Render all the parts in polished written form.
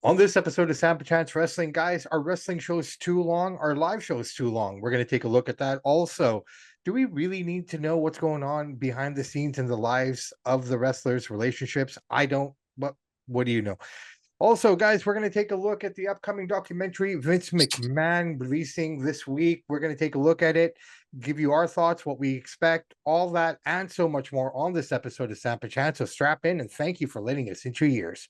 On this episode of SAMP&CHANCE Wrestling, guys, our wrestling show is too long. Our live show is too long. We're going to take a look at that. Also, do we really need to know what's going on behind the scenes in the lives of the wrestlers' relationships? I don't, but what do you know? Also, guys, we're going to take a look at the upcoming documentary Vince McMahon releasing this week. We're going to take a look at it, give you our thoughts, what we expect, all that, and so much more on this episode of SAMP&CHANCE. So strap in and thank you for letting us into your ears.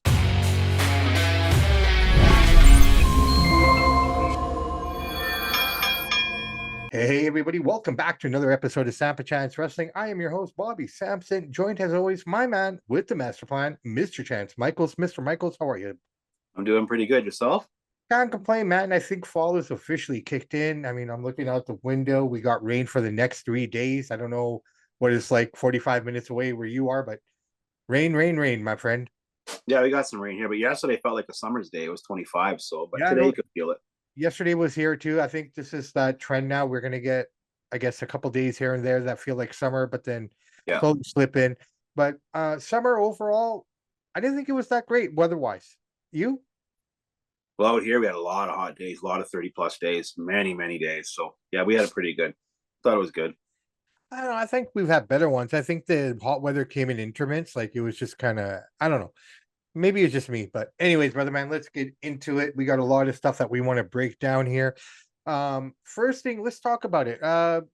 Hey, everybody, welcome back to another episode of SAMP&CHANCE Wrestling. I am your host, Bobby Sampson, joined as always, my man with the master plan, Mr. Chance Michaels. Mr. Michaels, how are you? I'm doing pretty good. Yourself? Can't complain, man. I think fall is officially kicked in. I mean, I'm looking out the window. We got rain for the next 3 days. I don't know what it's like 45 minutes away where you are, but rain, rain, rain, my friend. Yeah, we got some rain here, but yesterday felt like a summer's day. It was 25, but Yeah, today no, you could feel it. yesterday was here too. I think this is that trend now. We're gonna get, I guess, a couple days here and there that feel like summer, but then Yeah. slowly slip in. But summer overall, I didn't think it was that great weather-wise. You? Well, out here we had a lot of hot days, a lot of 30 plus days, many, many days. So yeah, we had a pretty good. Thought it was good. I don't know. I think we've had better ones. I think the hot weather came in increments. Like it was just kind of, I don't know. Maybe it's just me, but anyways, brother man, let's get into it. We got a lot of stuff that we want to break down here. First thing, let's talk about it. The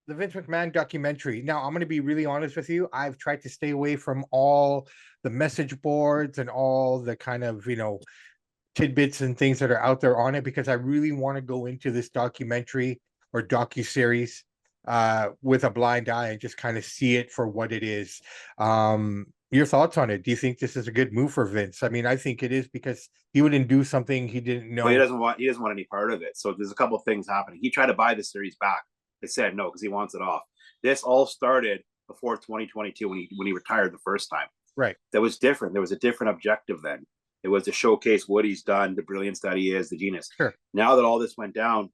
Vince McMahon documentary. Now, I'm going to be really honest with you. I've tried to stay away from all the message boards and all the kind of, tidbits and things that are out there on it because I really want to go into this documentary or docu-series with a blind eye and just kind of see it for what it is. Your thoughts on it? Do you think this is a good move for Vince? I mean, I think it is because he wouldn't do something he didn't know. Well, he doesn't want any part of it. So there's a couple of things happening. He tried to buy the series back. They said no because he wants it off. This all started before 2022 when he retired the first time. Right. That was different. There was a different objective then. It was to showcase what he's done, the brilliance that he is, the genius. Sure. Now that all this went down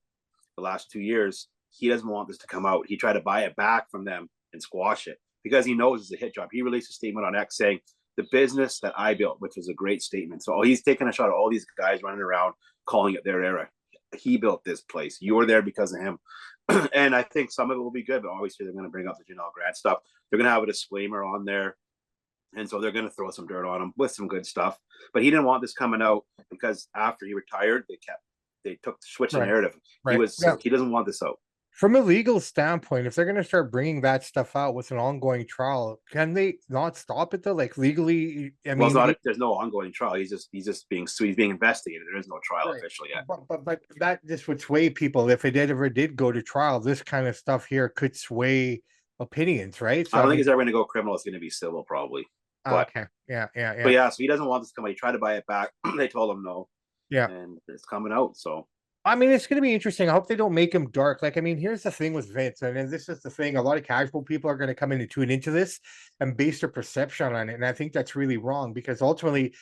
the last 2 years, he doesn't want this to come out. He tried to buy it back from them and squash it because he knows it's a hit job. He released a statement on X saying, the business that I built, which was a great statement. So he's taking a shot at all these guys running around calling it their era. He built this place. You were there because of him. And I think some of it will be good, but obviously they're going to bring up the Janelle Grant stuff. They're going to have a disclaimer on there. And so they're going to throw some dirt on him with some good stuff. But he didn't want this coming out because after he retired, they switched the narrative. Right. He doesn't want this out. From a legal standpoint, if they're going to start bringing that stuff out with an ongoing trial, can they not stop it though? Like legally, I mean, there's no ongoing trial. He's just being sued. He's being investigated. There is no trial officially yet. But that just would sway people. If it ever did go to trial, this kind of stuff here could sway opinions, right? So I don't think it's ever going to go criminal. It's going to be civil probably. But, okay. Yeah. But yeah, so he doesn't want this to come out. He tried to buy it back. They told him no. Yeah. And it's coming out. So I mean, it's going to be interesting. I hope they don't make him dark. Like, I mean, here's the thing with Vince, and this is the thing. A lot of casual people are going to come in and tune into this and base their perception on it. And I think that's really wrong because ultimately,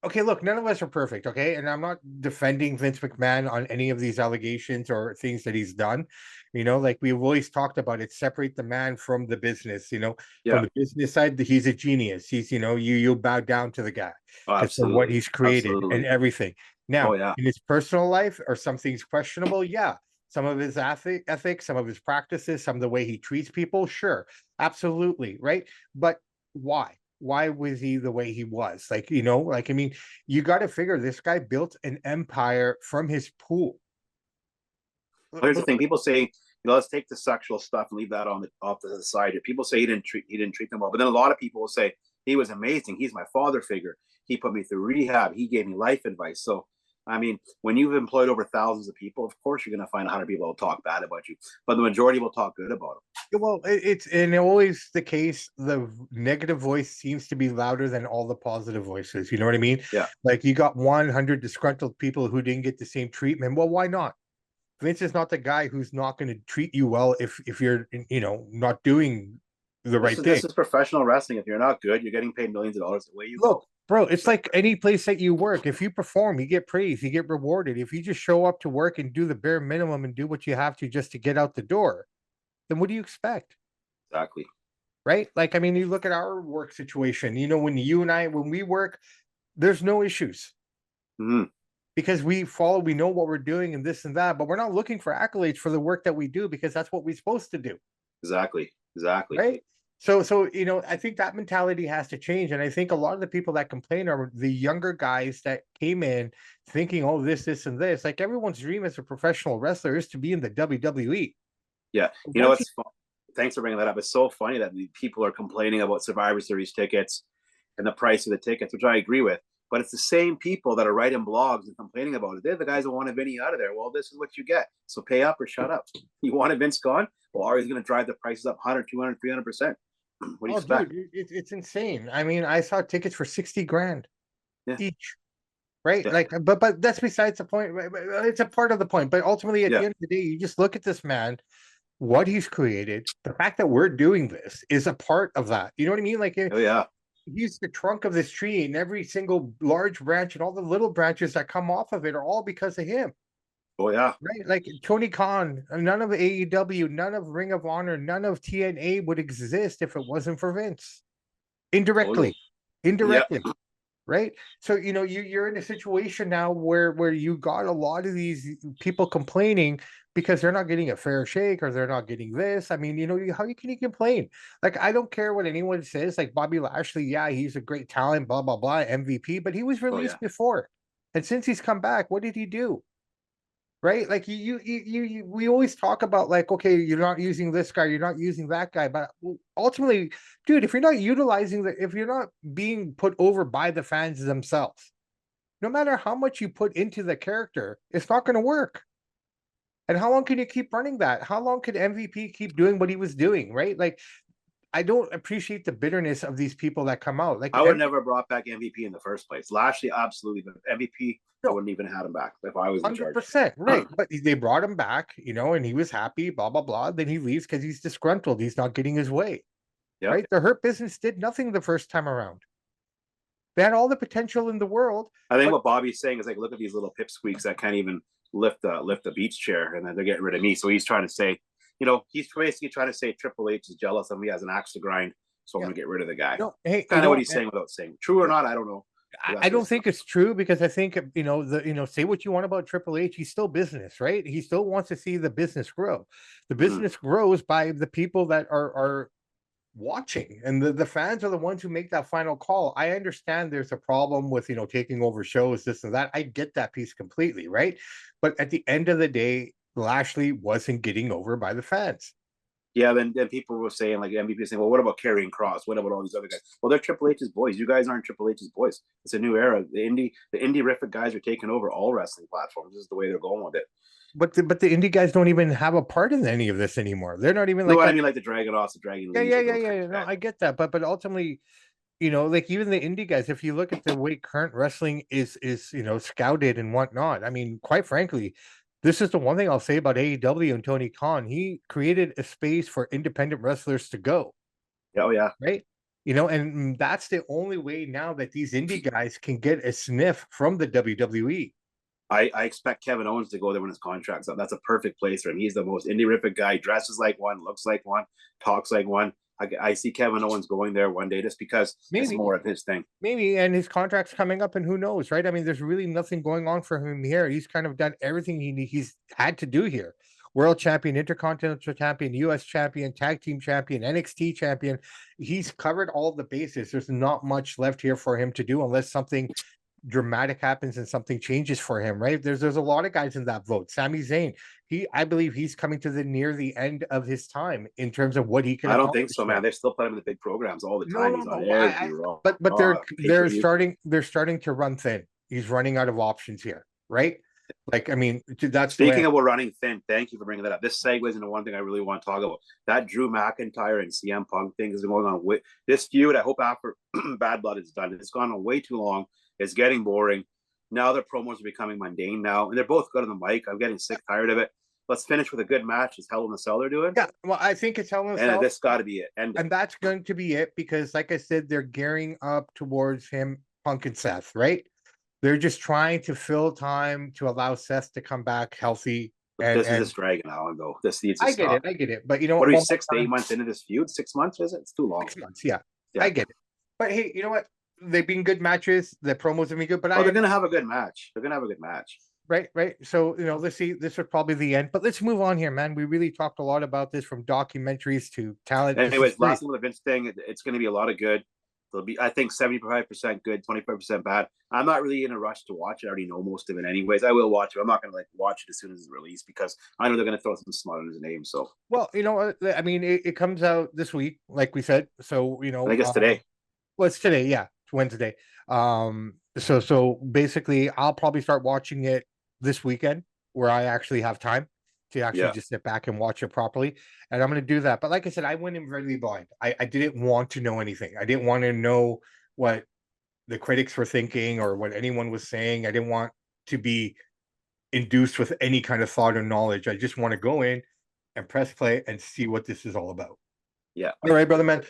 okay, look, none of us are perfect, okay? And I'm not defending Vince McMahon on any of these allegations or things that he's done. Like we've always talked about it, separate the man from the business, from the business side, he's a genius. He's, you bow down to the guy for what he's created and everything. Now, in his personal life, are some things questionable? Yeah. Some of his ethics, some of his practices, some of the way he treats people, sure, absolutely, right? But why? Why was he the way he was? I mean, you got to figure this guy built an empire from his pool. Here's the thing: people say, let's take the sexual stuff and leave that off to the side. People say he didn't treat them well, but then a lot of people will say he was amazing. He's my father figure. He put me through rehab. He gave me life advice. So, I mean, when you've employed over thousands of people, of course you're going to find 100 people will talk bad about you, but the majority will talk good about him. Well, it's always the case. The negative voice seems to be louder than all the positive voices. You know what I mean? Yeah. Like you got 100 disgruntled people who didn't get the same treatment. Well, why not? Vince is not the guy who's not going to treat you well if you're, not doing the right thing. This is professional wrestling. If you're not good, you're getting paid millions of dollars the way you look. Bro, it's like any place that you work. If you perform, you get praised, you get rewarded. If you just show up to work and do the bare minimum and do what you have to just to get out the door, then what do you expect? Exactly. Right? Like, I mean, you look at our work situation, when you and I, when we work, there's no issues. Mhm. because we know what we're doing and this and that, but we're not looking for accolades for the work that we do because that's what we're supposed to do. Exactly. Exactly. Right. So, I think that mentality has to change. And I think a lot of the people that complain are the younger guys that came in thinking, oh, this, and this. Like everyone's dream as a professional wrestler is to be in the WWE. Yeah. You know, Once you, thanks for bringing that up. It's so funny that people are complaining about Survivor Series tickets and the price of the tickets, which I agree with. But it's the same people that are writing blogs and complaining about it. They're the guys that want Vinny out of there. Well, this is what you get. So pay up or shut up. You want Vince gone? Well, Ari's going to drive the prices up 100, 200, 300%. What do you oh, expect? dude, it's insane. I mean, I saw tickets for 60 grand Yeah. each. Right. Yeah. Like, but that's besides the point. It's a part of the point. But ultimately, at Yeah. the end of the day, you just look at this man, what he's created. The fact that we're doing this is a part of that. You know what I mean? Like, Oh, yeah. he's the trunk of this tree, and every single large branch and all the little branches that come off of it are all because of him. Oh, yeah. Right? Like Tony Khan, none of AEW, none of Ring of Honor, none of TNA would exist if it wasn't for Vince. Indirectly. Totally. Yeah. Indirectly. Right. So, you're in a situation now where you got a lot of these people complaining because they're not getting a fair shake or they're not getting this. I mean, how can you complain? Like, I don't care what anyone says. Like Bobby Lashley, yeah, he's a great talent, blah blah blah, MVP, but he was Oh, yeah. released before, and since he's come back, what did he do? Right? Like we always talk about, like, okay, you're not using this guy, you're not using that guy, but ultimately, dude, if you're not utilizing if you're not being put over by the fans themselves, no matter how much you put into the character, it's not going to work. And how long can you keep running that? How long could MVP keep doing what he was doing? Right? Like, I don't appreciate the bitterness of these people that come out. Like, I would never brought back MVP in the first place. Lashley, absolutely. But MVP, I wouldn't even have him back if I was in charge. 100%, right. But they brought him back, and he was happy, blah, blah, blah. Then he leaves because he's disgruntled. He's not getting his way. Yeah. Right? The Hurt Business did nothing the first time around. They had all the potential in the world. I think what Bobby's saying is, like, look at these little pipsqueaks that can't even lift the beach chair, and then they're getting rid of me. So he's trying to say, he's basically trying to say Triple H is jealous of me, has an axe to grind, so I'm going to get rid of the guy. No, hey, kind of what he's saying without saying. True or not, I don't know. I don't think it's true, because I think, say what you want about Triple H, he's still business, right? He still wants to see the business grow. The business grows by the people that are watching, and the fans are the ones who make that final call. I understand there's a problem with taking over shows, this and that. I get that piece completely, right? But at the end of the day, Lashley wasn't getting over by the fans. Yeah, then people were saying, like, MVP saying, well, what about Karrion Kross? What about all these other guys? Well, they're Triple H's boys. You guys aren't Triple H's boys. It's a new era. The indie-rific guys are taking over all wrestling platforms. This is the way they're going with it. But the indie guys don't even have a part in any of this anymore. They're not even like. No, I mean, like the Dragon-offs, the Dragon Leagues. Yeah. No, I get that, but ultimately, like even the indie guys, if you look at the way current wrestling is scouted and whatnot, I mean, quite frankly, this is the one thing I'll say about AEW and Tony Khan. He created a space for independent wrestlers to go. Oh, yeah. Right. And that's the only way now that these indie guys can get a sniff from the WWE. I expect Kevin Owens to go there when his contract's up. That's a perfect place for him. He's the most indie-rific guy, dresses like one, looks like one, talks like one. I see Kevin Owens going there one day just because it's more of his thing. Maybe, and his contract's coming up, and who knows, right? I mean, there's really nothing going on for him here. He's kind of done everything he's had to do here. World champion, intercontinental champion, US champion, tag team champion, NXT champion. He's covered all the bases. There's not much left here for him to do unless something dramatic happens and something changes for him, right? There's a lot of guys in that vote. Sami Zayn, I believe he's coming to near the end of his time in terms of what he can. I don't think so, man. They still put him in the big programs all the time. But they're starting to run thin. He's running out of options here, right? Like, I mean, that's speaking of running thin. Thank you for bringing that up. This segues into one thing I really want to talk about. That Drew McIntyre and CM Punk thing is going on with this feud. I hope after Bad Blood is done. It's gone on way too long. It's getting boring. Now their promos are becoming mundane now, and they're both good on the mic. I'm getting sick, tired of it. Let's finish with a good match. Is Hell in a Cell they're doing? Yeah, well, I think it's Hell in a Cell. And this got to be it. And that's going to be it, because, like I said, they're gearing up towards him, Punk and Seth, right? They're just trying to fill time to allow Seth to come back healthy. This is just dragging on, though. This needs to stop. I get it. But what are we, 6 to 8 months into this feud? 6 months, is it? It's too long. 6 months, yeah. I get it. But hey, you know what? they've been good matches. The promos have been good, but they're gonna have a good match. They're gonna have a good match. Right. So, let's see. This was probably the end, but let's move on here, man. We really talked a lot about this, from documentaries to talent. Anyways, last thing with the Vince thing, it's going to be a lot of good. There'll be, I think, 75% good, 25% bad. I'm not really in a rush to watch it. I already know most of it, anyways. I will watch it. I'm not going to like watch it as soon as it's released because I know they're going to throw some smut on his name. So, well, I mean, it comes out this week, like we said. So, I think it's today. Well, it's today. Yeah, it's Wednesday. So basically, I'll probably start watching it this weekend, where I actually have time to actually just sit back and watch it properly. And I'm going to do that. But like I said, I went in really blind. I didn't want to know anything. I didn't want to know what the critics were thinking or what anyone was saying. I didn't want to be induced with any kind of thought or knowledge. I just want to go in and press play and see what this is all about. Yeah. All right, brother, man.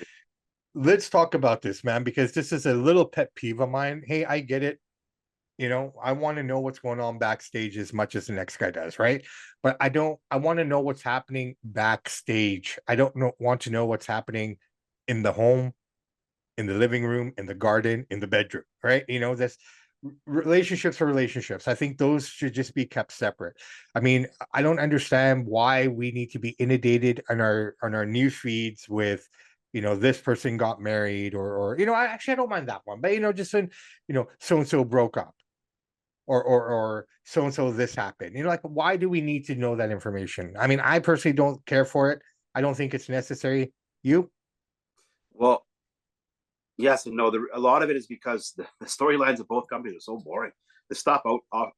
Let's talk about this, man, because this is a little pet peeve of mine. Hey, I get it. I want to know what's going on backstage as much as the next guy does, right? But I want to know what's happening backstage. I don't want to know what's happening in the home, in the living room, in the garden, in the bedroom, right? This relationships are relationships. I think those should just be kept separate. I mean, I don't understand why we need to be inundated on our news feeds with, this person got married, or I don't mind that one, but just when, so and so broke up, or so and so this happened. Like, why do we need to know that information? I mean, I personally don't care for it. I don't think it's necessary. You? Well, yes and no. A lot of it is because the storylines of both companies are so boring. The stuff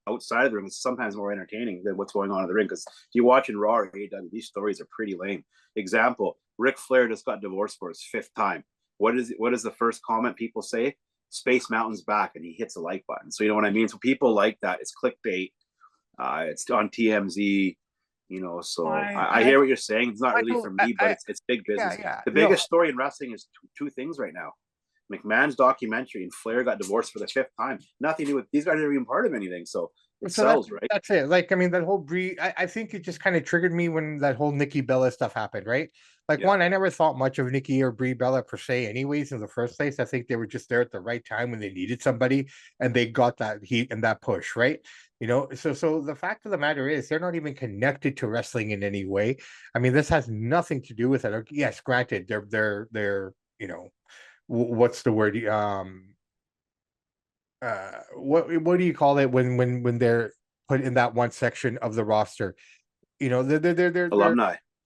outside of the ring is sometimes more entertaining than what's going on in the ring. Because if you watch in Raw or AEW, these stories are pretty lame. Example: Ric Flair just got divorced for his 5th time. What is the first comment people say? Space Mountain's back, and he hits a like button. So you know what I mean. So people like that. It's clickbait. It's on TMZ. So I hear what you're saying. It's not really for me, but it's big business. Yeah. The biggest story in wrestling is two things right now: McMahon's documentary and Flair got divorced for the 5th time. Nothing to do with these guys are even part of anything. So it sells, right? That's it. Like, I mean, that whole I think it just kind of triggered me when that whole Nikki Bella stuff happened, right? Like, one, I never thought much of Nikki or Brie Bella per se, anyways, in the first place. I think they were just there at the right time when they needed somebody, and they got that heat and that push, right? So the fact of the matter is, they're not even connected to wrestling in any way. I mean, this has nothing to do with it. Yes, granted, they're what's the word? What do you call it when they're put in that one section of the roster? They're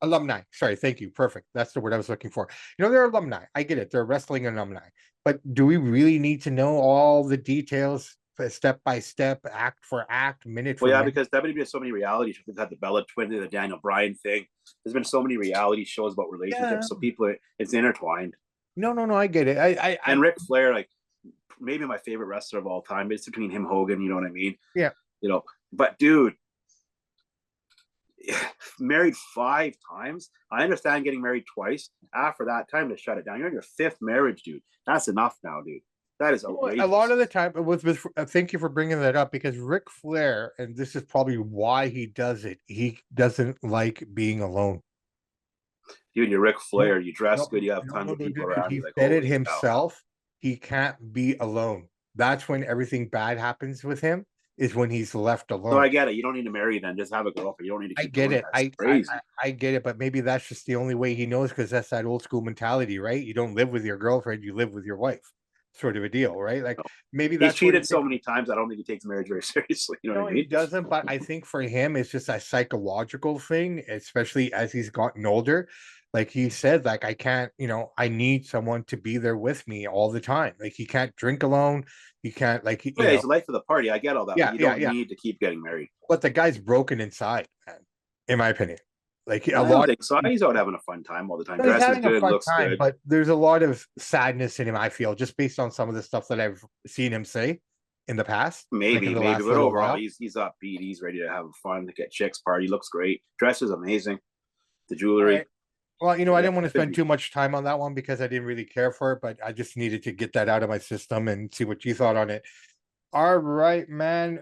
alumni. Sorry, thank you. Perfect. That's the word I was looking for. They're alumni. I get it. They're wrestling alumni. But do we really need to know all the details, step by step, act for act, minute for minute? Because WWE has so many reality shows. They've had the Bella Twin, the Daniel Bryan thing. There's been so many reality shows about relationships. So people, it's intertwined. No, I get it. And Ric Flair, like, maybe my favorite wrestler of all time. It's between him, Hogan. You know what I mean? Yeah. But dude, married 5 times. I understand getting married twice. After that time, to shut it down. You're in your 5th marriage, dude. That's enough now, dude. That is outrageous. A lot of the time, thank you for bringing that up, because Ric Flair, and this is probably why he does it, he doesn't like being alone. Dude, you're Ric Flair. You dress good. You have tons of people around you. He said it himself. He can't be alone. That's when everything bad happens with him, is when he's left alone. No, I get it. You don't need to marry then. Just have a girlfriend. You don't need to keep doing it. I get it, but maybe that's just the only way he knows, because that's that old school mentality, right? You don't live with your girlfriend, you live with your wife, sort of a deal, right? Like, maybe that's he's cheated so many times. I don't think he takes marriage very seriously. You know what I mean? He doesn't, but I think for him, it's just a psychological thing, especially as he's gotten older. Like he said, like, I can't, I need someone to be there with me all the time. Like, he can't drink alone. He can't, like, he's the life of the party. I get all that. Yeah, but you don't need to keep getting married. But the guy's broken inside, man, in my opinion. Like, I don't think so. He's out having a fun time all the time. Dresses good, looks good. But there's a lot of sadness in him, I feel, just based on some of the stuff that I've seen him say in the past. Maybe, but overall, he's upbeat. He's ready to have fun, to get chicks, party. Looks great. Dresses amazing. The jewelry. Right. Well, I didn't want to spend too much time on that one because I didn't really care for it, but I just needed to get that out of my system and see what you thought on it. All right, man.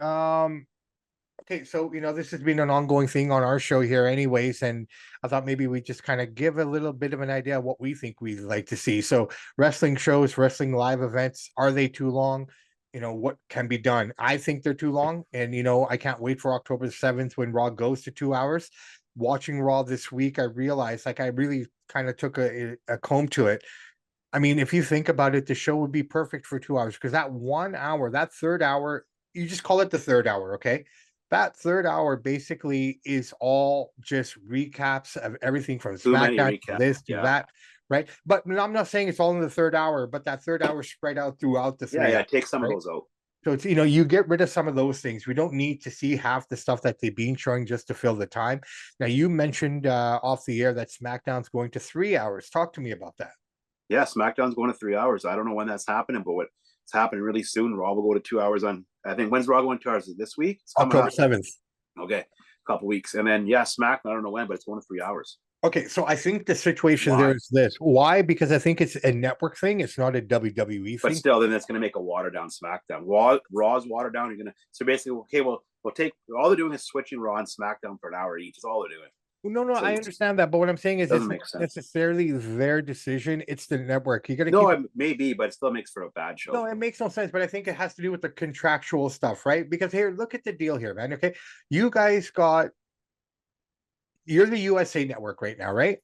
Okay, so this has been an ongoing thing on our show here, anyways, and I thought maybe we just kind of give a little bit of an idea of what we think we'd like to see. So, wrestling shows, wrestling live events, are they too long? What can be done? I think they're too long, and I can't wait for October 7th when Raw goes to 2 hours. Watching Raw this week, I realized like I really kind of took a comb to it. I mean, if you think about it, the show would be perfect for 2 hours because that 1 hour, that third hour, you just call it the third hour, okay? That third hour basically is all just recaps of everything from Too many SmackDown to recaps. this to Yeah. that, right? But I'm not saying it's all in the third hour, but that third hour spread out throughout the three Yeah. hours, Take some of right? those out. So it's you get rid of some of those things. We don't need to see half the stuff that they've been showing just to fill the time. Now you mentioned off the air that SmackDown's going to 3 hours. Talk to me about that. Yeah, SmackDown's going to 3 hours. I don't know when that's happening, but it's happening really soon. Raw will go to 2 hours on. I think when's Raw going 2 hours? Is this week? It's coming October up. 7th. Okay, a couple weeks, and then SmackDown. I don't know when, but it's going to 3 hours. Okay, so I think the situation there is this. Why? Because I think it's a network thing. It's not a WWE But thing. still, then it's going to make a watered down SmackDown. Raw's watered down. You're gonna basically, okay, well, we'll take all they're doing is switching Raw and SmackDown for an hour each. That's all they're doing. No, I understand that, but what I'm saying is it's Doesn't not make sense. necessarily their decision. It's the network. You got to No, keep. it may be, but it still makes for a bad show. No, it makes no sense. But I think it has to do with the contractual stuff, right? Because here, look at the deal here, man. Okay, you guys you're the USA Network right now, right?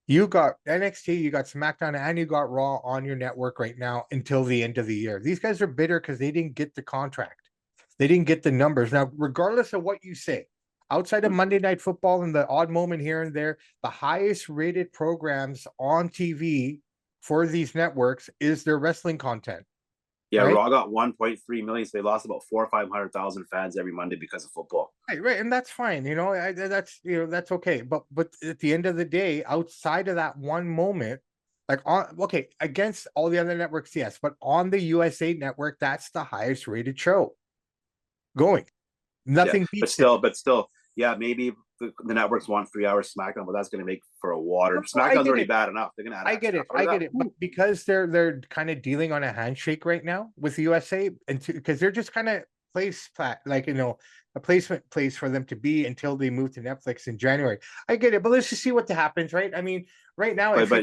You got NXT, you got SmackDown, and you got Raw on your network right now until the end of the year. These guys are bitter because they didn't get the contract. They didn't get the numbers. Now, regardless of what you say, outside of Monday Night Football and the odd moment here and there, the highest rated programs on TV for these networks is their wrestling content. Yeah, right? Raw got 1.3 million, so they lost about 400,000 or 500,000 fans every Monday because of football. Right, and that's fine. That's okay. But at the end of the day, outside of that one moment, like against all the other networks, yes, but on the USA Network, that's the highest rated show going. Nothing beats it. But still, yeah, maybe the networks want 3 hours SmackDown, but that's going to make for a water. SmackDown's already bad enough. They're going to add. I get it, but because they're kind of dealing on a handshake right now with the USA, and because they're just kind of a placement place for them to be until they move to Netflix in January. I get it, but let's just see what happens, right? I mean, right now, if I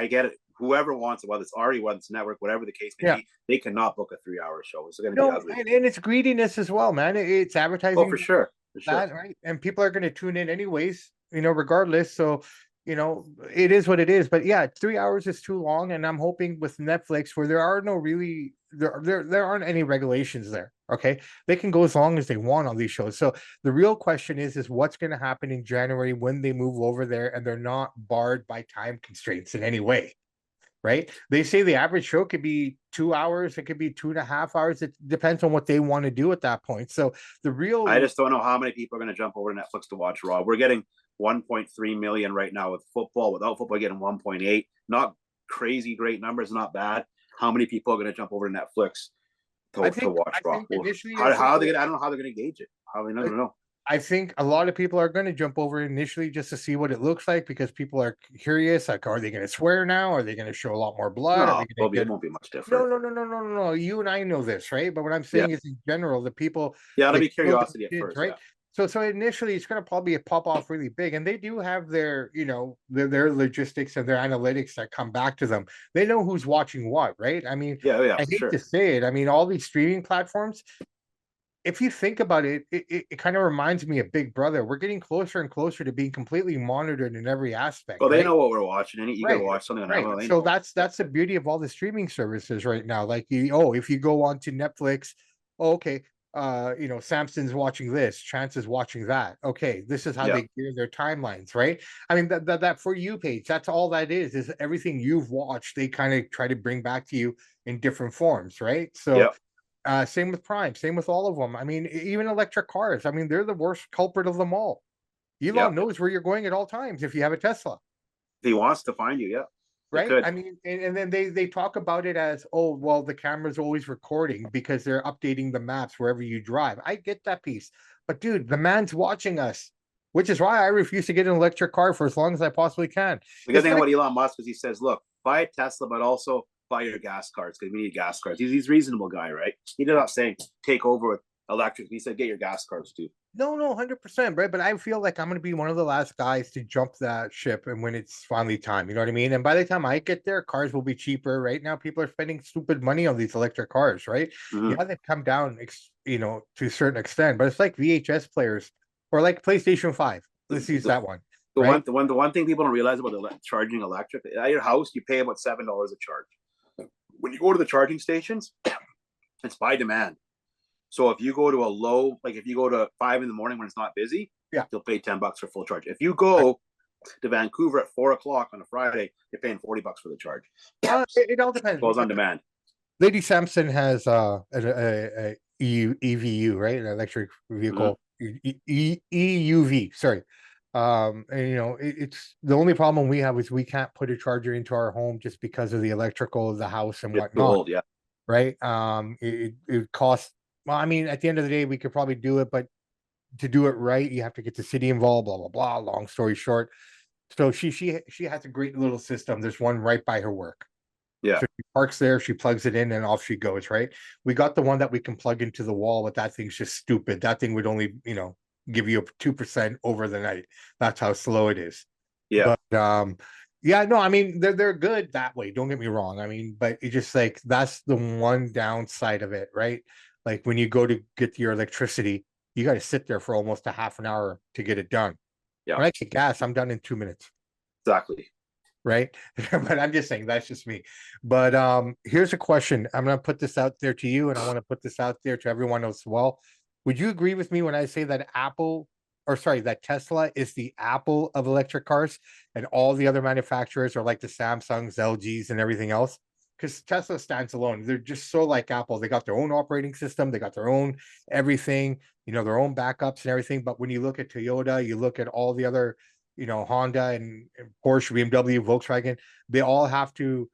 get it, whoever wants it, whether it's Ari, whether it's network, whatever the case may be, they cannot book a 3 hour show. It's going to be ugly. And it's greediness as well, man. It's advertising. Oh, for sure. That, right? And people are going to tune in anyways, regardless. So, it is what it is. But yeah, 3 hours is too long. And I'm hoping with Netflix, where there aren't any regulations there. Okay, they can go as long as they want on these shows. So the real question is what's going to happen in January when they move over there and they're not barred by time constraints in any way. Right? They say the average show could be 2 hours. It could be 2.5 hours. It depends on what they want to do at that point. So I just don't know how many people are going to jump over to Netflix to watch Raw. We're getting 1.3 million right now with football. Without football, getting 1.8. Not crazy great numbers, not bad. How many people are going to jump over to Netflix to watch Raw? How are they? I don't know how they're going to gauge it. How they don't know. I think a lot of people are going to jump over initially just to see what it looks like because people are curious. Like, are they going to swear now? Are they going to show a lot more blood? No, it won't be much different. No. You and I know this, right? But what I'm saying is, in general, the people. Yeah, it'll be curiosity at first, right? Yeah. So initially, it's going to probably pop off really big, and they do have their, their logistics and their analytics that come back to them. They know who's watching what, right? I mean, I hate to say it. I mean, all these streaming platforms. If you think about it, it kind of reminds me of Big Brother. We're getting closer and closer to being completely monitored in every aspect. Well, they know what we're watching, and you got to watch something on Amazon. So that's the beauty of all the streaming services right now. Like if you go on to Netflix, okay, Samson's watching this, Chance is watching that. Okay, this is how they gear their timelines, right? I mean that For You page, that's all that is everything you've watched. They kind of try to bring back to you in different forms, right? So. Same with Prime, same with all of them. I mean, even electric cars. I mean, they're the worst culprit of them all. Elon knows where you're going at all times if you have a Tesla. He wants to find you, right? I mean, and then they talk about it as, oh, well, the camera's always recording because they're updating the maps wherever you drive. I get that piece. But dude, the man's watching us, which is why I refuse to get an electric car for as long as I possibly can. The good thing about Elon Musk is he says, look, buy a Tesla, but also buy your gas cards because we need gas cards. He's a reasonable guy, right? He's not saying take over with electric. He said get your gas cars too. No, 100%, right? But I feel like I'm gonna be one of the last guys to jump that ship, and when it's finally time, you know what I mean? And by the time I get there, cars will be cheaper. Right now, people are spending stupid money on these electric cars, right? Mm-hmm. Yeah, they've come down, to a certain extent, but it's like VHS players or like PlayStation 5. Let's use that one, right? The one thing people don't realize about charging electric at your house, you pay about $7 a charge. When you go to the charging stations, it's by demand. So if you go to a low, like if you go to 5 in the morning when it's not busy, Yeah, you'll pay $10 for full charge. If you go to Vancouver at 4 o'clock on a Friday, you're paying $40 for the charge. it all depends. Goes on demand. Lady Sampson has a EVU, right? An electric vehicle, EUV. Sorry, and it's the only problem we have is we can't put a charger into our home just because of the electrical of the house and It's too whatnot, old, yeah. right? It costs. Well, I mean, at the end of the day, we could probably do it, but to do it right, you have to get the city involved. Blah blah blah. Long story short, so she has a great little system. There's one right by her work. Yeah. So she parks there, she plugs it in, and off she goes, right? We got the one that we can plug into the wall, but that thing's just stupid. That thing would only, give you 2% over the night. That's how slow it is. Yeah. But yeah, no, I mean they're good that way. Don't get me wrong. I mean, but it's just like that's the one downside of it, right? Like when you go to get your electricity, you got to sit there for almost a half an hour to get it done. Yeah. When I get gas, I'm done in 2 minutes. Exactly. Right. But I'm just saying that's just me. But here's a question. I'm gonna put this out there to you, and I want to put this out there to everyone as well. Would you agree with me when I say that that Tesla is the Apple of electric cars, and all the other manufacturers are like the Samsungs, LGs, and everything else? Because Tesla stands alone. They're just so like Apple. They got their own operating system, they got their own everything, their own backups and everything. But when you look at Toyota, you look at all the other, Honda and Porsche, BMW, Volkswagen, they all have to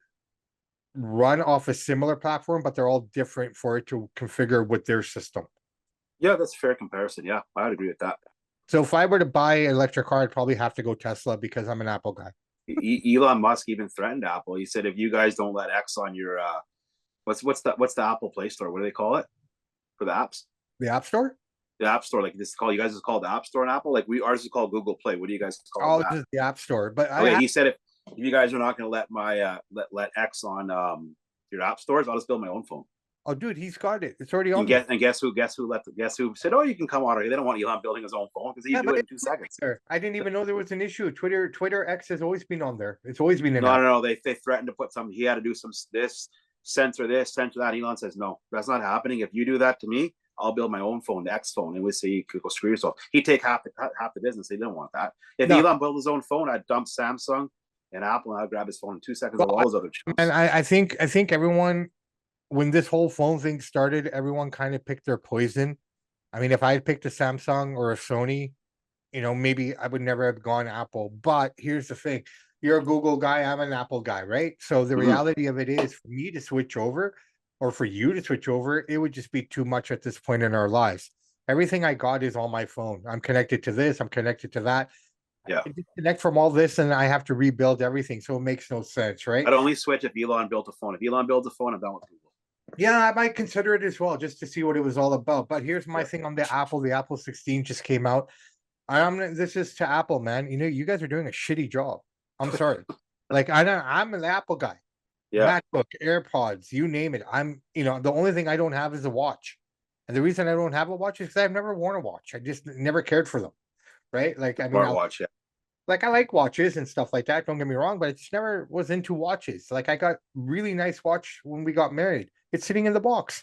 run off a similar platform, but they're all different for it to configure with their system. Yeah, that's a fair comparison. Yeah, I would agree with that. So if I were to buy an electric car, I'd probably have to go Tesla because I'm an Apple guy. Elon Musk even threatened Apple. He said, if you guys don't let X on your what's the Apple Play Store? What do they call it for the apps? The App Store? The App Store, like this is called, you guys is called the App Store in Apple. Like ours is called Google Play. What do you guys call that? This is the App Store. But he said if you guys are not going to let my let X on your app stores, I'll just build my own phone. Oh, dude, he's got it. It's already on. And guess who said, oh, you can come on. They don't want Elon building his own phone because he can do it in 2 seconds. I didn't even know there was an issue. Twitter X has always been on there. It's always been. No. They threatened to put some. He had to do some censor that. Elon says no, that's not happening. If you do that to me, I'll build my own phone, the X phone, and we say you could go screw yourself. He'd take half the business. They didn't want that. If Elon built his own phone, I'd dump Samsung and Apple, and I'd grab his phone in 2 seconds of all those other chips. And I think everyone, when this whole phone thing started, everyone kind of picked their poison. I mean, if I had picked a Samsung or a Sony, maybe I would never have gone Apple. But here's the thing. You're a Google guy, I'm an Apple guy, right? So the reality of it is, for me to switch over, or for you to switch over, it would just be too much at this point in our lives. Everything I got is on my phone. I'm connected to this, I'm connected to that. Yeah. I disconnect from all this and I have to rebuild everything. So it makes no sense, right? I'd only switch if Elon built a phone. If Elon builds a phone, I'm done with Google. Yeah, I might consider it as well, just to see what it was all about. But here's my thing on the Apple. The Apple 16 just came out. This is to Apple, man. You guys are doing a shitty job. I'm sorry. Like I'm an Apple guy. Yeah. MacBook, AirPods, you name it. The only thing I don't have is a watch. And the reason I don't have a watch is because I've never worn a watch. I just never cared for them. Right? Like, I mean, watch, yeah. Like I like watches and stuff like that. Don't get me wrong, but I just never was into watches. Like I got really nice watch when we got married. It's sitting in the box.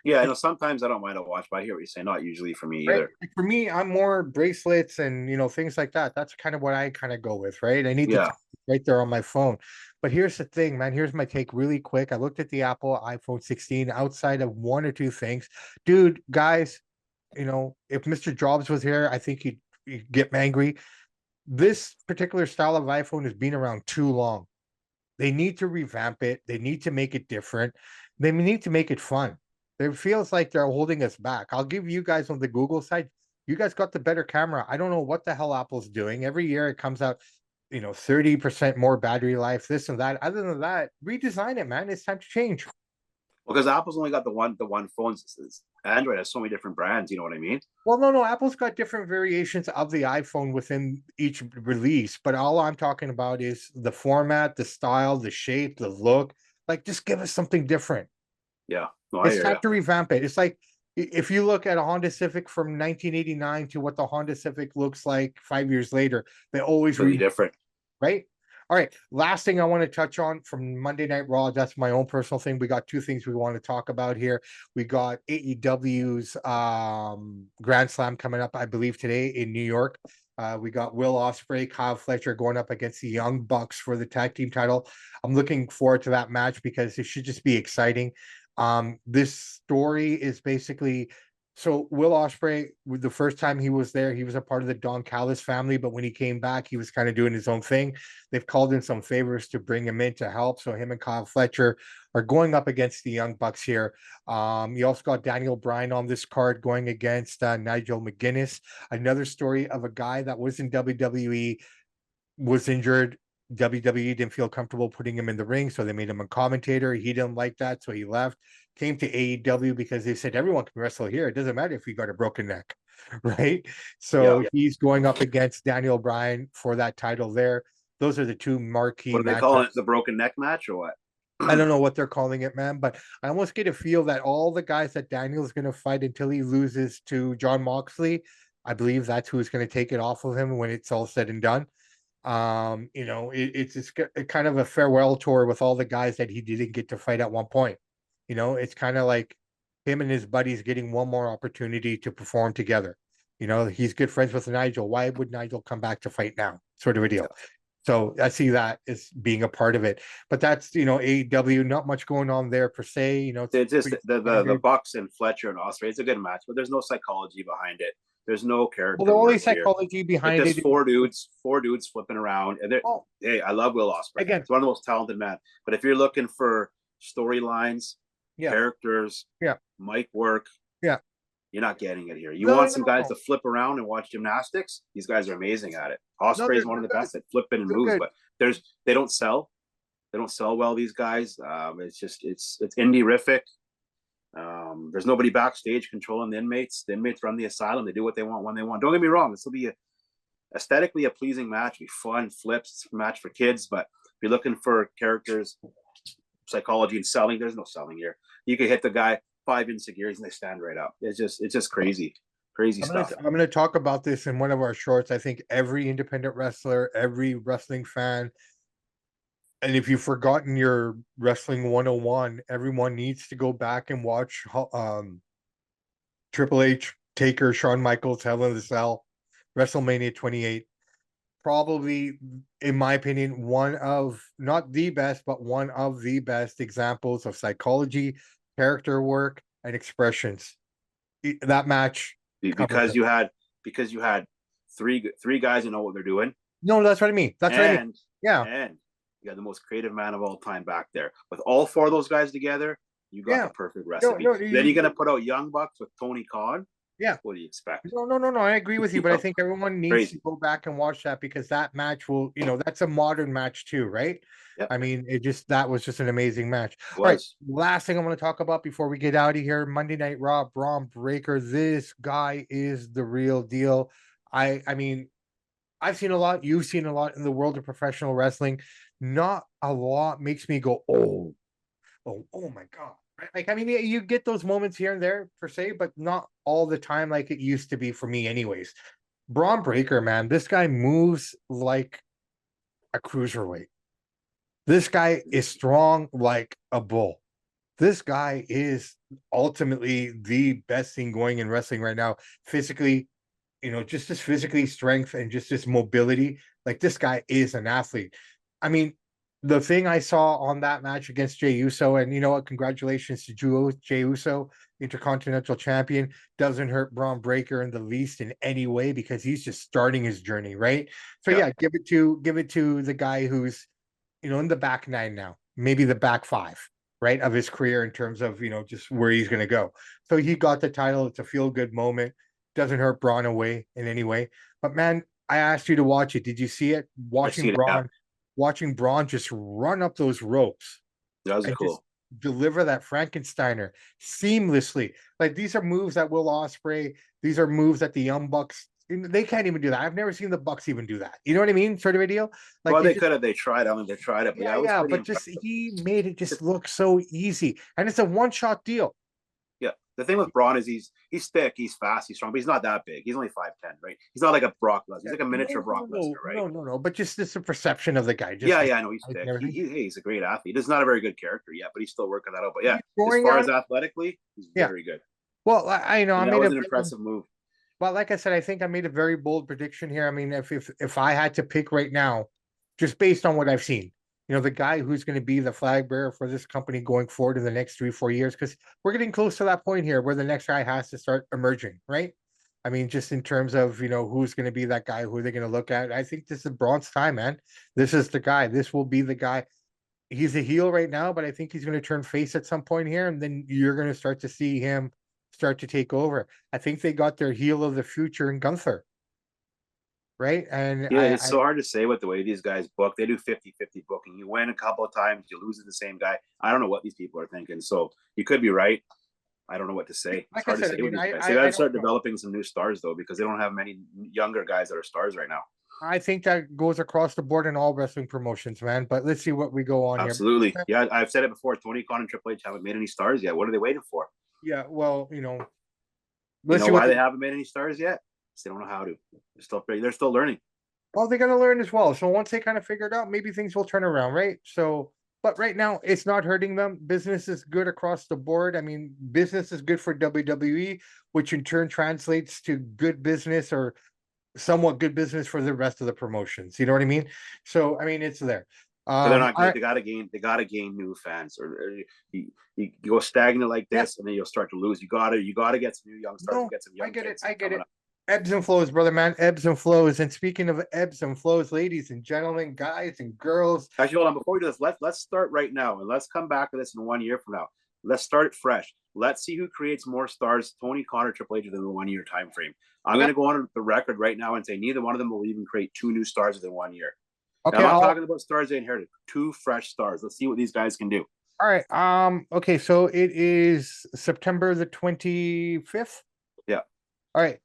Yeah, I know sometimes I don't mind a watch, but I hear what you're saying. Not usually for me either. Like for me, I'm more bracelets and things like that. That's kind of what I kind of go with, right? I need to right there on my phone. But here's the thing, man. Here's my take really quick. I looked at the Apple iPhone 16 outside of one or two things. Dude, guys, if Mr. Jobs was here, I think he'd get angry. This particular style of iPhone has been around too long. They need to revamp it. They need to make it different. They need to make it fun. It feels like they're holding us back. I'll give you guys on the Google side. You guys got the better camera. I don't know what the hell Apple's doing. Every year it comes out, 30% more battery life, this and that. Other than that, redesign it, man. It's time to change. Because Apple's only got the one phone. Android has so many different brands. You know what I mean? Well, no, Apple's got different variations of the iPhone within each release, but all I'm talking about is the format, the style, the shape, the look. Like, just give us something different. Yeah. No, I It's hear you. time to revamp it. It's like if you look at a Honda Civic from 1989 to what the Honda Civic looks like 5 years later, they always Completely different. right? All right. Last thing I want to touch on from Monday Night Raw. That's my own personal thing. We got two things we want to talk about here. We got AEW's Grand Slam coming up, I believe, today in New York. We got Will Ospreay, Kyle Fletcher going up against the Young Bucks for the tag team title. I'm looking forward to that match because it should just be exciting. This story is basically so Will Ospreay, with the first time he was there, he was a part of the Don Callis family, but when he came back, he was kind of doing his own thing. They've called in some favors to bring him in to help. So him and Kyle Fletcher are going up against the Young Bucks here. You also got Daniel Bryan on this card going against Nigel McGuinness. Another story of a guy that was in WWE, was injured. WWE didn't feel comfortable putting him in the ring, so they made him a commentator. He didn't like that, so he left. Came to AEW because they said everyone can wrestle here. It doesn't matter if you got a broken neck, right? So Yeah. he's going up against Daniel Bryan for that title there. Those are the two marquee What are they matchups. calling it? The broken neck match or what? I don't know what they're calling it, man, but I almost get a feel that all the guys that Daniel's going to fight until he loses to John Moxley, I believe that's who's going to take it off of him when it's all said and done. It's just kind of a farewell tour with all the guys that he didn't get to fight at one point. It's kind of like him and his buddies getting one more opportunity to perform together. He's good friends with Nigel. Why would Nigel come back to fight now? Sort of a deal. So I see that as being a part of it. But that's AEW, not much going on there per se. It's just the Bucks and Fletcher and Ospreay. It's a good match, but there's no psychology behind it. There's no character. Well, the only work here. psychology behind It's it just four dudes flipping around. And hey, I love Will Ospreay. Again, he's one of the most talented men. But if you're looking for storylines, yeah, characters, yeah, mic work, yeah, you're not getting it here. You want some guys to flip around and watch gymnastics? These guys are amazing at it. Ospreay is one of the best at flipping and moves, but they don't sell. They don't sell well, these guys. It's indie-rific. There's nobody backstage controlling the inmates. The inmates run the asylum. They do what they want when they want. Don't get me wrong. This will be aesthetically a pleasing match. It'll be fun, flips, match for kids. But if you're looking for characters, psychology, and selling, there's no selling here. You can hit the guy 5 insect ears and they stand right up. It's just crazy stuff. I'm going to talk about this in one of our shorts. I think every independent wrestler, every wrestling fan, and if you've forgotten your wrestling 101, everyone needs to go back and watch Triple H, Taker, Shawn Michaels, Hell in the Cell, WrestleMania 28. Probably, in my opinion, one of, not the best, but one of the best examples of psychology, character work, and expressions. That match, because you had three guys who know what they're doing. No, that's what I mean. That's what I mean. Yeah. And you got the most creative man of all time back there. With all four of those guys together, you got the perfect recipe. Then you're gonna put out Young Bucks with Tony Khan. Yeah. What do you expect? No. I agree with you, but I think everyone needs to go back and watch that because that match will, that's a modern match too, right? Yep. I mean, that was just an amazing match. All right. Last thing I'm going to talk about before we get out of here, Monday Night Raw, Bron Breaker. This guy is the real deal. I mean, I've seen a lot. You've seen a lot in the world of professional wrestling. Not a lot makes me go, oh my God. Right? Like, I mean, you get those moments here and there per se, but not all the time like it used to be for me anyways. Bron Breaker, man, this guy moves like a cruiserweight. This guy is strong like a bull. This guy is ultimately the best thing going in wrestling right now. Physically, just this physically strength and just this mobility. Like, this guy is an athlete. I mean, the thing I saw on that match against Jey Uso, and you know what? Congratulations to Jey Uso, Intercontinental Champion. Doesn't hurt Bron Breaker in the least in any way because he's just starting his journey, right? So yeah, give it to the guy who's, in the back nine now, maybe the back five, right, of his career in terms of just where he's going to go. So he got the title. It's a feel good moment. Doesn't hurt Bron away in any way. But man, I asked you to watch it. Did you see it? Watching Bron just run up those ropes. That was cool. deliver that Frankensteiner seamlessly. Like these are moves that Will Ospreay, these are moves that the Young Bucks, they can't even do that. I've never seen the Bucks even do that. You know what I mean? Sort of a deal. Like Well, they could have. They tried. I mean, they tried it. But yeah, it was yeah, pretty but just impressive. he made it just look so easy, and it's a one-shot deal. Yeah. The thing with Braun is he's thick, he's fast, he's strong, but he's not that big. He's only 5'10", right? He's not like a Brock Lesnar. He's like a miniature Brock Lesnar, right? No. But just the perception of the guy. Just Yeah, his yeah, I know he's height and thick. everything. He's a great athlete. He's not a very good character yet, but he's still working that out. But yeah, He's as scoring far on as it. athletically, he's Yeah. very good. Well, I know I And that made was a an impressive move. well, like I said, I think I made a very bold prediction here. I mean, if I had to pick right now, just based on what I've seen, you know, the guy who's going to be the flag bearer for this company going forward in the next 3-4 years, because we're getting close to that point here where the next guy has to start emerging, right? I mean, just in terms of, you know, who's going to be that guy, who they're going to look at. I think this is Braun's time, man. This is the guy. This will be the guy. He's a heel right now, but I think he's going to turn face at some point here, and then you're going to start to see him start to take over. I think they got their heel of the future in Gunther, right? And Yeah, it's so hard to say with the way these guys book. They do 50-50 booking. You win a couple of times, you lose to the same guy. I don't know what these people are thinking. So you could be right. I don't know what to say. It's like hard I said, to say I mean, with these guys. I They got to don't start know. developing some new stars though, because they don't have many younger guys that are stars right now. I think that goes across the board in all wrestling promotions, man. But let's see what we go on here. Absolutely. Yeah, I've said it before. Tony Khan and Triple H haven't made any stars yet. What are they waiting for? Yeah, well, you know, You let's know see what why they haven't made any stars yet? Because they don't know how to. They're still learning. well, they're gonna learn as well. So once they kind of figure it out, maybe things will turn around, right? So, but right now it's not hurting them. Business is good across the board. I mean, business is good for WWE, which in turn translates to good business or somewhat good business for the rest of the promotions. You know what I mean? So, I mean, it's there. But they're not. All right. They got to gain. They got to gain new fans. Or you go stagnant like this, and then you'll start to lose. You got to get some new young stars. No, Get some young I get it. kids I get coming it. up. Ebbs and flows, brother man. Ebbs and flows. And speaking of ebbs and flows, ladies and gentlemen, guys and girls, Actually, hold on. Before we do this, let's start right now, and let's come back to this in 1 year from now. Let's start it fresh. Let's see who creates more stars, Tony Khan or Triple H, within the 1 year time frame. I'm going to go on the record right now and say neither one of them will even create 2 new stars within 1 year. okay. Now, I'm not talking about stars they inherited. 2 fresh stars. Let's see what these guys can do. All right. Okay. So it is September the 25th. Yeah. All right.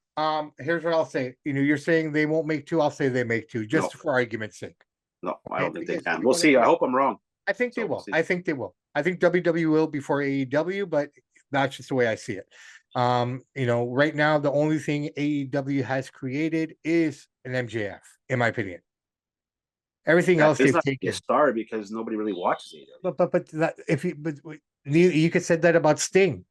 Here's what I'll say. You know, you're saying they won't make 2. I'll say they make 2, just for argument's sake. No, I don't think they because can. you We'll wanna- see. I hope I'm wrong. I think they So we'll will. see. I think they will. I think WWE will before AEW, but that's just the way I see it. You know, right now the only thing AEW has created is an MJF, in my opinion. Everything else It's they've not a taken. star because nobody really watches AEW. But that if you but you could say that about Sting.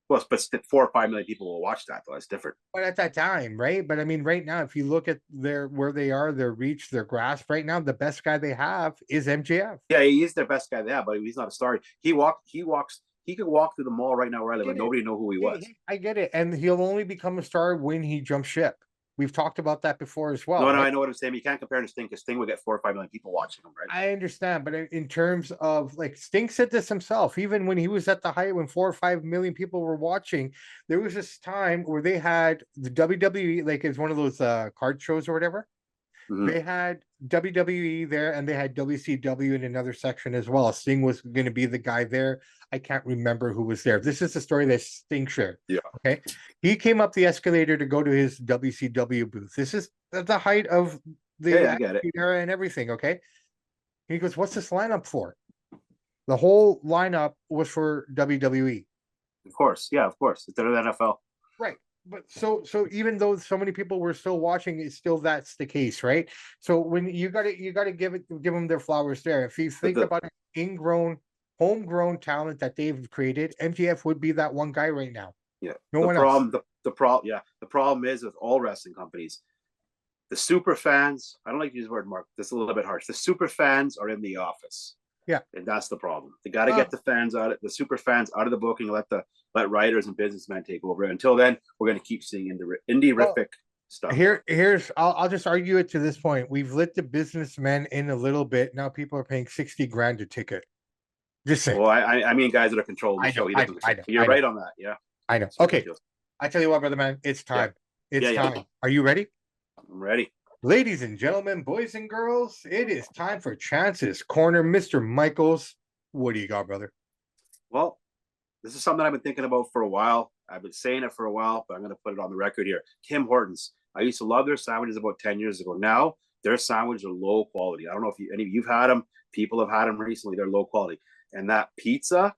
Well, but 4 or 5 million people will watch that though. It's different. But at that time, right? But I mean, right now, if you look at where they are, their reach, their grasp, right now, the best guy they have is MJF. Yeah, he's their best guy there, but he's not a star. He could walk through the mall right now where I live and nobody know who he was. I get it. And he'll only become a star when he jumps ship. We've talked about that before as well. No, right? I know what I'm saying. You can't compare him to Sting because Sting would get 4 or 5 million people watching him, right? I understand, but in terms of like Sting said this himself, even when he was at the height when 4 or 5 million people were watching, there was this time where they had the WWE, like it's one of those card shows or whatever. Mhm. They had WWE there and they had WCW in another section as well. Sting was going to be the guy there. I can't remember who was there. This is the story that Sting shared. Yeah. Okay. He came up the escalator to go to his WCW booth. This is at the height of the I get it. era and everything. Okay. He goes, "What's this lineup for?" The whole lineup was for WWE. Of course. Yeah, of course. It's better than NFL. Right. But so even though so many people were still watching, it's still that's the case, right? So when you gotta give them their flowers there. If you think about an ingrown, homegrown talent that they've created, MJF would be that one guy right now. Yeah. No one else. The problem is with all wrestling companies, the super fans, I don't like to use the word, Mark, this is a little bit harsh. The super fans are in the office. Yeah. And that's the problem. They got to get the fans out of the super fans out of the booking, let writers and businessmen take over. Until then, we're going to keep seeing indie-rific stuff. Here's I'll just argue it to this point. We've let the businessmen in a little bit. Now people are paying 60 grand a ticket. Just saying. Well, I mean guys that are controlling the show. I know. You're right on that. Yeah. I know. Okay. I tell you what, brother man, it's time. Yeah. It's time. Are you ready? I'm ready. Ladies and gentlemen, boys and girls, it is time for Chance's Corner. Mr. Michaels, what do you got, brother? Well, this is something I've been thinking about for a while. I've been saying it for a while, but I'm going to put it on the record here. Tim Hortons. I used to love their sandwiches about 10 years ago. Now their sandwiches are low quality. I don't know if any of you've had them. People have had them recently. They're low quality. And that pizza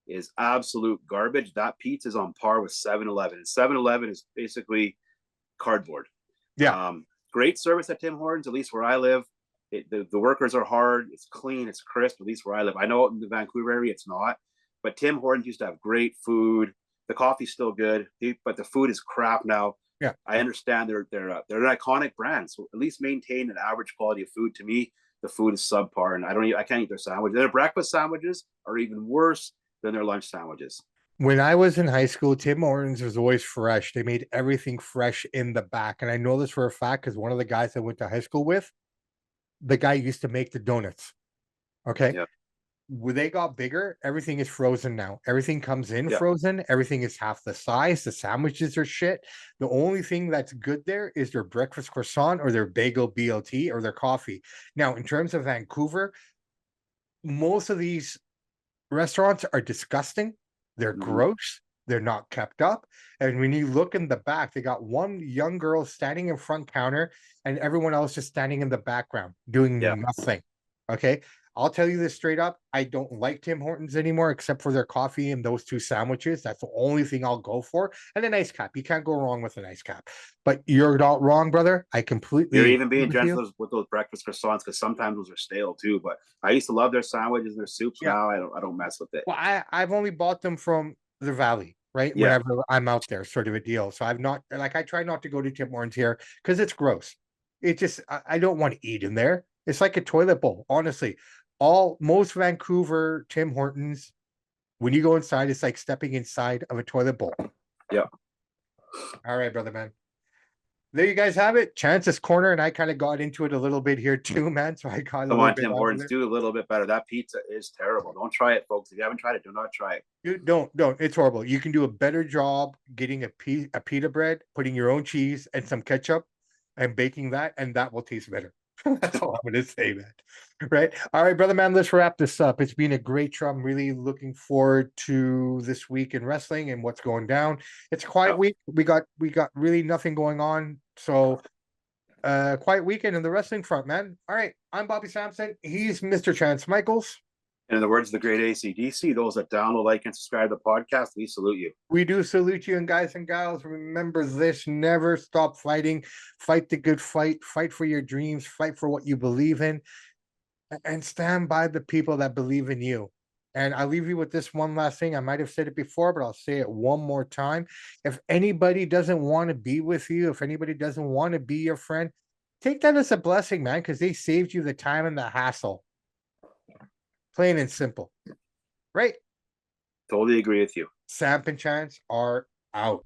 is absolute garbage. That pizza is on par with 7-Eleven. And 7-Eleven is basically cardboard. Yeah. Great service at Tim Hortons, at least where I live. The workers are hard. It's clean. It's crisp, at least where I live. I know in the Vancouver area it's not. But Tim Hortons used to have great food. The coffee's still good, but the food is crap now. Yeah. I understand they're an iconic brand, so at least maintain an average quality of food. To me, the food is subpar, and I can't eat their sandwiches. Their breakfast sandwiches are even worse than their lunch sandwiches. When I was in high school, Tim Hortons was always fresh. They made everything fresh in the back. And I know this for a fact because one of the guys I went to high school with, the guy used to make the donuts. Okay. Yeah. When they got bigger, everything is frozen now. Everything comes in Yeah. frozen. Everything is half the size. The sandwiches are shit. The only thing that's good there is their breakfast croissant or their bagel BLT or their coffee. Now, in terms of Vancouver, most of these restaurants are disgusting. They're gross. They're not kept up. And when you look in the back, they got one young girl standing in front counter and everyone else just standing in the background doing nothing. Okay. I'll tell you this straight up. I don't like Tim Hortons anymore, except for their coffee and those two sandwiches. That's the only thing I'll go for. And an ice cap. You can't go wrong with an ice cap. But you're not wrong, brother. I completely. You're even being generous with those breakfast croissants because sometimes those are stale too. But I used to love their sandwiches and their soups. Yeah. Now I don't mess with it. Well, I've only bought them from the Valley, right? Yeah. Whenever I'm out there, sort of a deal. So I've not I try not to go to Tim Hortons here because it's gross. It just I don't want to eat in there. It's like a toilet bowl, honestly. Most Vancouver Tim Hortons, when you go inside, it's like stepping inside of a toilet bowl. Yeah. All right, brother, man. There you guys have it. Chance's Corner, and I kind of got into it a little bit here too, man. So I got Come on, Tim Hortons, do a little bit better. That pizza is terrible. Don't try it, folks. If you haven't tried it, do not try it. Dude, don't. It's horrible. You can do a better job getting a pita bread, putting your own cheese and some ketchup, and baking that, and that will taste better. That's all I'm going to say, man. Right? All right, brother, man, let's wrap this up. It's been a great show. I'm really looking forward to this week in wrestling and what's going down. It's a quiet week. We got really nothing going on. So quiet weekend in the wrestling front, man. All right. I'm Bobby Sampson. He's Mr. Chance Michaels. And in the words of the great AC/DC, those that download, like, and subscribe to the podcast, we salute you. We do salute you. And guys and gals, remember this: never stop fighting. Fight the good fight. Fight for your dreams. Fight for what you believe in. And stand by the people that believe in you. And I'll leave you with this one last thing. I might have said it before, but I'll say it one more time. If anybody doesn't want to be with you, if anybody doesn't want to be your friend, take that as a blessing, man, because they saved you the time and the hassle. Plain and simple. Right? Totally agree with you. Samp and Chance are out.